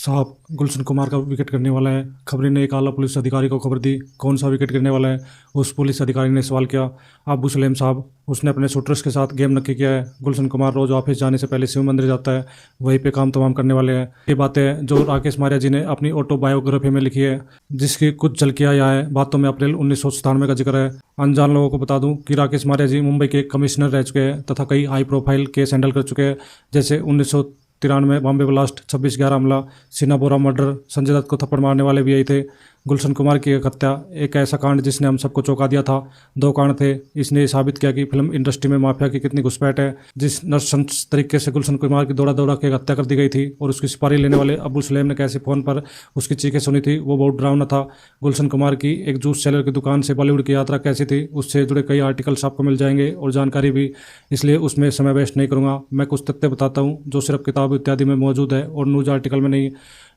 साहब, गुलशन कुमार का विकेट गिरने वाला है। खबरी ने एक आला पुलिस अधिकारी को खबर दी। कौन सा विकेट गिरने वाला है? उस पुलिस अधिकारी ने सवाल किया। अबू सलेम साहब, उसने अपने शूटर्स के साथ गेम नक्की किया है। गुलशन कुमार रोज ऑफिस जाने से पहले शिव मंदिर जाता है, वहीं पे काम तमाम करने वाले हैं। ये बातें जो राकेश मारिया जी ने अपनी ऑटोबायोग्राफी में लिखी है, जिसकी कुछ झलकियां यहाँ है। बातों में अप्रैल 1997 का जिक्र है। अनजान लोगों को बता दूं कि राकेश मारिया जी मुंबई के कमिश्नर रह चुके हैं तथा कई हाई प्रोफाइल केस हैंडल कर चुके हैं, जैसे 1993 बॉम्बे ब्लास्ट, 26/11 हमला, सीना बोरा मर्डर, संजय दत्त को थप्पड़ मारने वाले भी यही थे। गुलशन कुमार की एक हत्या एक ऐसा कांड जिसने हम सबको चौंका दिया था। दो कांड थे। इसने ये साबित किया कि फिल्म इंडस्ट्री में माफिया की कितनी घुसपैठ है। जिस नृशंस तरीके से गुलशन कुमार की दौड़ा दौड़ा के हत्या कर दी गई थी और उसकी सुपारी लेने वाले अबू सलेम ने कैसे फोन पर उसकी चीखें सुनी थी, वो बहुत डरावना था। गुलशन कुमार की एक जूस सेलर की दुकान से बॉलीवुड की यात्रा कैसी थी, उससे जुड़े कई आर्टिकल्स आपको मिल जाएंगे और जानकारी भी, इसलिए उसमें समय वेस्ट नहीं करूंगा। मैं कुछ तथ्य बताता हूँ जो सिर्फ किताब इत्यादि में मौजूद है और न्यूज आर्टिकल में नहीं।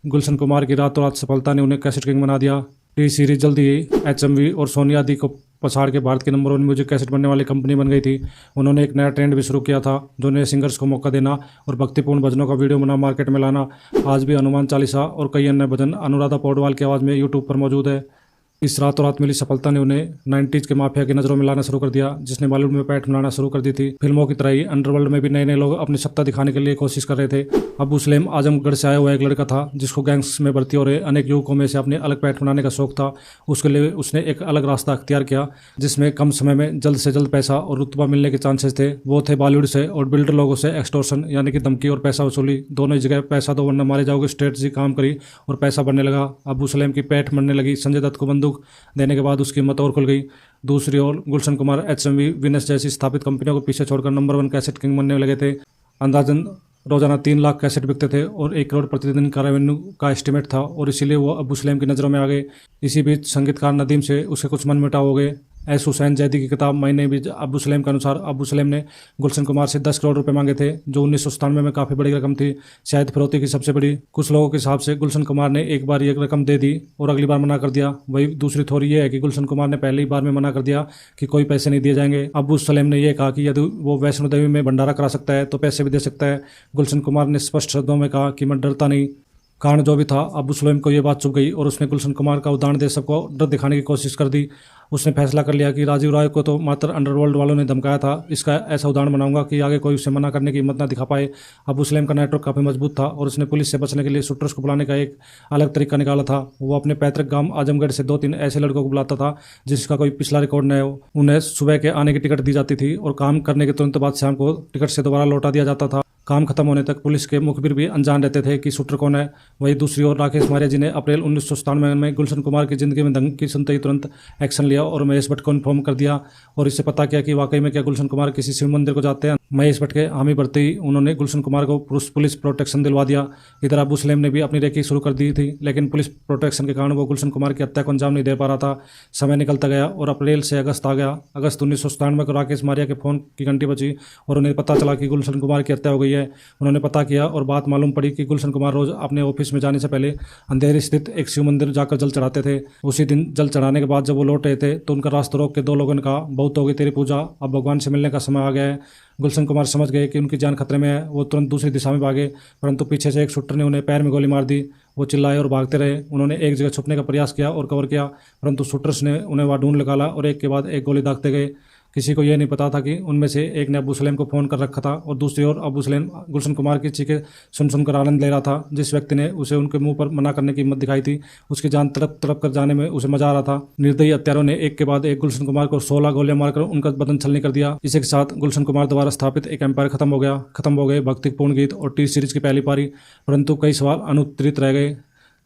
गुलशन कुमार की रातों रात सफलता ने उन्हें कैसेट किंग बना दिया। टी सीरीज जल्दी ही HMV और सोनी आदि को पछाड़ के भारत के नंबर 1 म्यूजिक कैसेट बनने वाली कंपनी बन गई थी। उन्होंने एक नया ट्रेंड भी शुरू किया था, जो नए सिंगर्स को मौका देना और भक्तिपूर्ण भजनों का वीडियो बना मार्केट में लाना। आज भी हनुमान चालीसा और कई अन्य भजन अनुराधा पौडवाल की आवाज़ में यूट्यूब पर मौजूद है। इस रातों रात मिली सफलता ने उन्हें 90s के माफिया की नजरों में लाना शुरू कर दिया, जिसने बॉलीवुड में पैठ बनाना शुरू कर दी थी। फिल्मों की तरह ही अंडरवर्ल्ड में भी नए नए लोग अपनी सत्ता दिखाने के लिए कोशिश कर रहे थे। अबू सलेम आजमगढ़ से आया हुआ एक लड़का था, जिसको गैंग्स में भर्ती हो रहे अनेक युवकों में से अपने अलग पैठ बनाने का शौक था। उसके लिए उसने एक अलग रास्ता अख्तियार किया, जिसमें कम समय में जल्द से जल्द पैसा और रुतबा मिलने के चांसेस थे। वो थे बॉलीवुड से और बिल्डर लोगों से एक्सटॉर्शन, यानी कि धमकी और पैसा वसूली। दोनों ही जगह पैसा दो वरना मारे जाओगे स्ट्रेटजी काम करी और पैसा बढ़ने लगा। अबू सलेम की पैठ बनने लगी। संजय दत्त को बंदूक देने के बाद उसकी हिम्मत और खुल गई। दूसरी ओर गुलशन कुमार HMV, विनस जैसी स्थापित कंपनियों को पीछे छोड़कर नंबर 1 कैसेट किंग बनने लगे थे। अंदाजन रोजाना 3 लाख कैसेट बिकते थे और 1 करोड़ प्रतिदिन का रेवेन्यू का एस्टिमेट था और इसीलिए वो अबू सलेम की नज़रों में आ गए। इसी बीच संगीतकार नदीम से उसके कुछ मनमुटाव हो गए। एस हुसैन जैदी की किताब महीने बीच अबू सलेम के अनुसार अबू सलेम ने गुलशन कुमार से 10 करोड़ रुपए मांगे थे, जो 1997 में काफ़ी बड़ी रकम थी, शायद फिरौती की सबसे बड़ी। कुछ लोगों के हिसाब से गुलशन कुमार ने एक बार ये रकम दे दी और अगली बार मना कर दिया। वही दूसरी थ्योरी ये है कि गुलशन कुमार ने पहली बार में मना कर दिया कि कोई पैसे नहीं दिए जाएंगे। अबू सलेम ने यह कहा कि यदि वो वैष्णो देवी में भंडारा करा सकता है तो पैसे भी दे सकता है। गुलशन कुमार ने स्पष्ट शब्दों में कहा कि मैं डरता नहीं। कारण जो भी था, अबू सलेम को यह बात चुभ गई और उसने गुलशन कुमार का उदाहरण दे सबको डर दिखाने की कोशिश कर दी। उसने फैसला कर लिया कि राजीव राय को तो मात्र अंडरवर्ल्ड वालों ने धमकाया था, इसका ऐसा उदाहरण बनाऊंगा कि आगे कोई उसे मना करने की हिम्मत ना दिखा पाए। अबू सलेम का नेटवर्क काफ़ी मजबूत था और उसने पुलिस से बचने के लिए शूटर्स को बुलाने का एक अलग तरीका निकाला था। वो अपने पैतृक गांव आजमगढ़ से 2-3 ऐसे लड़कों को बुलाता था जिसका कोई पिछला रिकॉर्ड न हो। उन्हें सुबह के आने की टिकट दी जाती थी और काम करने के तुरंत बाद शाम को टिकट से दोबारा लौटा दिया जाता था। काम खत्म होने तक पुलिस के मुखबिर भी अनजान रहते थे कि शूटर कौन है। वही दूसरी ओर राकेश मारिया जी ने अप्रैल 1997 में गुलशन कुमार की जिंदगी में धमकी सुनते ही तुरंत एक्शन लिया और महेश भट्ट को इन्फॉर्म कर दिया और इससे पता किया कि वाकई में क्या गुलशन कुमार किसी शिव मंदिर को जाते हैं। महेश भट्ट के हामी भरते ही उन्होंने गुलशन कुमार को पुलिस प्रोटेक्शन दिलवा दिया। इधर अबू सलेम ने भी अपनी रेकी शुरू कर दी थी, लेकिन पुलिस प्रोटेक्शन के कारण वो गुलशन कुमार की हत्या को अंजाम नहीं दे पा रहा था। समय निकलता गया और अप्रैल से अगस्त आ गया। अगस्त 1997 को राकेश मारिया के फोन की घंटी बजी और उन्हें पता चला कि गुलशन कुमार की हत्या हो गई है। उन्होंने पता किया और बात मालूम पड़ी कि गुलशन कुमार रोज अपने ऑफिस में जाने से पहले अंधेरी स्थित एक शिव मंदिर जाकर जल चढ़ाते थे। उसी दिन जल चढ़ाने के बाद जब वो लौट रहे थे तो उनका रास्ता रोक के 2 लोगों ने कहा, बहुत हो गई तेरी पूजा, अब भगवान से मिलने का समय आ गया है। गुलशन कुमार समझ गए कि उनकी जान खतरे में है। वो तुरंत दूसरी दिशा में भागे, परंतु पीछे से एक शूटर ने उन्हें पैर में गोली मार दी। वो चिल्लाए और भागते रहे। उन्होंने एक जगह छुपने का प्रयास किया और कवर किया, परंतु शूटर्स ने उन्हें वहां ढूंढ निकाला और एक के बाद एक गोली दागते गए। किसी को यह नहीं पता था कि उनमें से एक ने अबू सलेम को फोन कर रखा था और दूसरी ओर अबू सलेम गुलशन कुमार की चीखें सुन सुनकर आनंद ले रहा था। जिस व्यक्ति ने उसे उनके मुंह पर मना करने की हिम्मत दिखाई थी, उसकी जान तड़प तड़प कर जाने में उसे मजा आ रहा था। निर्दयी हत्यारों ने एक के बाद एक गुलशन कुमार को 16 गोलियां मारकर उनका बदन छलनी कर दिया। इसी के साथ गुलशन कुमार द्वारा स्थापित एक एम्पायर खत्म हो गए भक्तिपूर्ण गीत और टी सीरीज की पहली पारी, परंतु कई सवाल अनुत्तरित रह गए।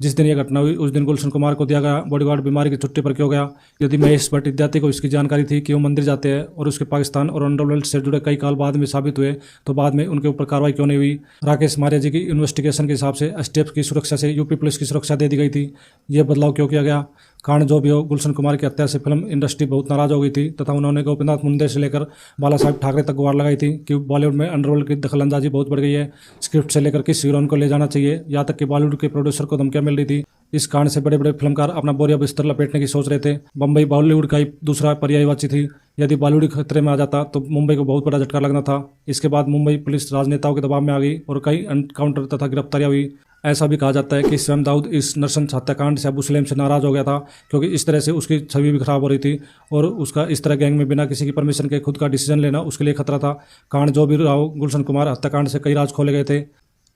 जिस दिन यह घटना हुई उस दिन गुलशन कुमार को दिया गया बॉडीगार्ड बीमारी की छुट्टी पर क्यों गया? यदि महेश भट्ट इत्यादि को इसकी जानकारी थी कि वो मंदिर जाते हैं और उसके पाकिस्तान और अंडरवर्ल्ड से जुड़े कई काल बाद में साबित हुए, तो बाद में उनके ऊपर कार्रवाई क्यों नहीं हुई? राकेश मारिया जी की इन्वेस्टिगेशन के हिसाब से STF की सुरक्षा से यूपी पुलिस की सुरक्षा दे दी गई थी। यह बदलाव क्यों किया गया? कारण जो भी हो, गुलशन कुमार की हत्या से फिल्म इंडस्ट्री बहुत नाराज हो गई थी तथा उन्होंने गोपीनाथ मुंडे से लेकर बाला साहब ठाकरे तक गुहार लगाई थी कि बॉलीवुड में अंडरवर्ल्ड की दखलंदाजी बहुत बढ़ गई है। स्क्रिप्ट से लेकर किस हीरोइन को ले जाना चाहिए, यहाँ तक कि बॉलीवुड के प्रोड्यूसर को धमकियां मिल रही थी। इस कारण से बड़े बड़े फिल्मकार अपना बोरिया बिस्तर लपेटने की सोच रहे थे। बम्बई बॉलीवुड का ही दूसरा पर्यायवाची थी। यदि बॉलीवुड खतरे में आ जाता तो मुंबई को बहुत बड़ा झटका लगना था। इसके बाद मुंबई पुलिस राजनेताओं के दबाव में आ गई और कई एनकाउंटर तथा गिरफ्तारियां हुई। ऐसा भी कहा जाता है कि स्वयं दाऊद इस नरसंस हत्याकांड से अबू सलेम से नाराज़ हो गया था, क्योंकि इस तरह से उसकी छवि भी खराब हो रही थी और उसका इस तरह गैंग में बिना किसी की परमिशन के खुद का डिसीजन लेना उसके लिए खतरा था। कांड जो भी रहा हो, गुलशन कुमार हत्याकांड से कई राज खोले गए थे।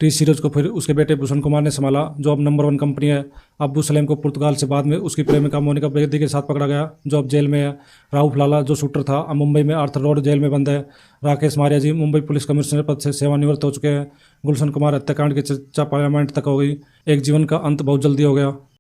टी सीरीज को फिर उसके बेटे भूषण कुमार ने संभाला, जो अब नंबर 1 कंपनी है। अब्बू सलेम को पुर्तगाल से बाद में उसकी प्रेमिका मोनिका बेदी के साथ पकड़ा गया, जो अब जेल में है। राहुल लाला जो शूटर था, अब मुंबई में आर्थर रोड जेल में बंद है। राकेश मारिया जी मुंबई पुलिस कमिश्नर पद से सेवानिवृत्त हो चुके हैं। गुलशन कुमार हत्याकांड की चर्चा पार्लियामेंट तक हो गई। एक जीवन का अंत बहुत जल्दी हो गया।